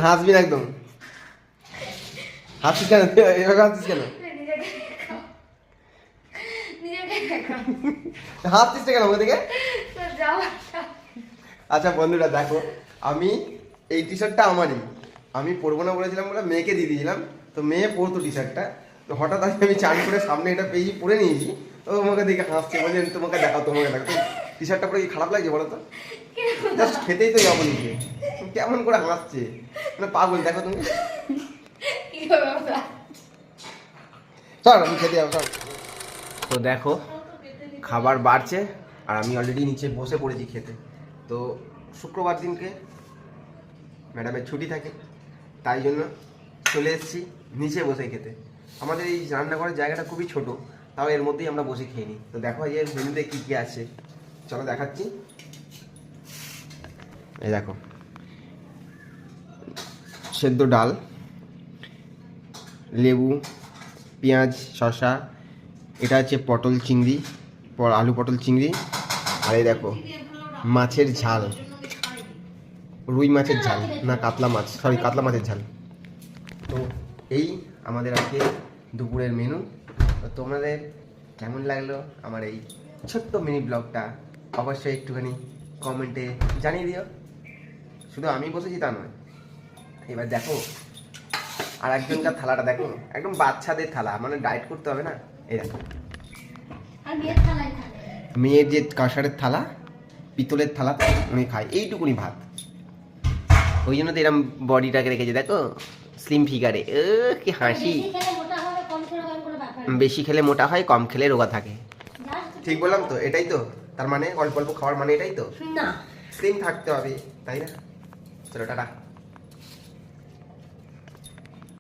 হাসবি না একদম। হাসছিস কেন? এভাবে হাসছিস কেন? হাসছিস কেন আমাকে দেখে? আচ্ছা বন্ধুরা দেখো, আমি এই টি শার্টটা আমারই, আমি পরবো না বলেছিলাম বলে মেয়েকে দিয়ে দিয়েছিলাম। তো মেয়ে পরতো টি শার্টটা, তো হঠাৎ আমি চান করে সামনে এটা পেয়েছি, পরে নিয়েছি। তো তোমাকে দেখে হাসছে, বলছি তোমাকে দেখাও, তোমাকে দেখো। টি শার্টটা পরে কি খারাপ লাগছে বলো তো? জাস্ট খেতেই তো যাবো নিজে, কেমন করে হাসছে, মানে পাগল। দেখো তুমি, চল আমি খেতে যাবো, চল। তো দেখো খাবার বাড়ছে আর আমি অলরেডি নিচে বসে পড়েছি খেতে। তো শুক্রবার দিনকে ম্যাডামের ছুটি থাকে, তাই জন্য চলে এসেছি নিচে বসে খেতে। আমাদের এই রান্নাঘরের জায়গাটা খুবই ছোট, তাও এর মধ্যেই আমরা বসে খেয়ে নিই। তো দেখো এই মেনুতে কী কী আছে, চলো দেখাচ্ছি। এই দেখো, সেদ্ধ ডাল, লেবু, পেঁয়াজ, শসা, এটা হচ্ছে পটল চিংড়ি, আলু পটল চিংড়ি, আর এই দেখো মাছের ঝাল, রুই মাছের ঝাল না কাতলা মাছ, সরি কাতলা মাছের ঝাল। তো এই আমাদের আজকে দুপুরের মেনু। তো তোমাদের কেমন লাগলো আমার এই ছোট্ট মিনি ব্লগটা, অবশ্যই একটুখানি কমেন্টে জানিয়ে দিও। শুধু আমি বসেছি তা নয়, এবার দেখো আর একজনকার থালাটা দেখো, একদম বাচ্চাদের থালা, মানে ডায়েট করতে হবে না। এই দেখো মেয়ের যে কাঁসারের থালা, পিতলের থালা, উনি খায় এইটুকুনি ভাত। ওই জন্য তো এরকম বডিটাকে রেখেছে, দেখো স্লিম ফিগারে। কি হাসি! বেশি খেলে মোটা হয়, কম খেলে রোগা থাকে। ঠিক বললাম তো? এটাই তো তার মানে, অল্প অল্প খাওয়ার মানে এটাই তো না, স্লিম থাকতে হবে, তাই না? চলো টাটা।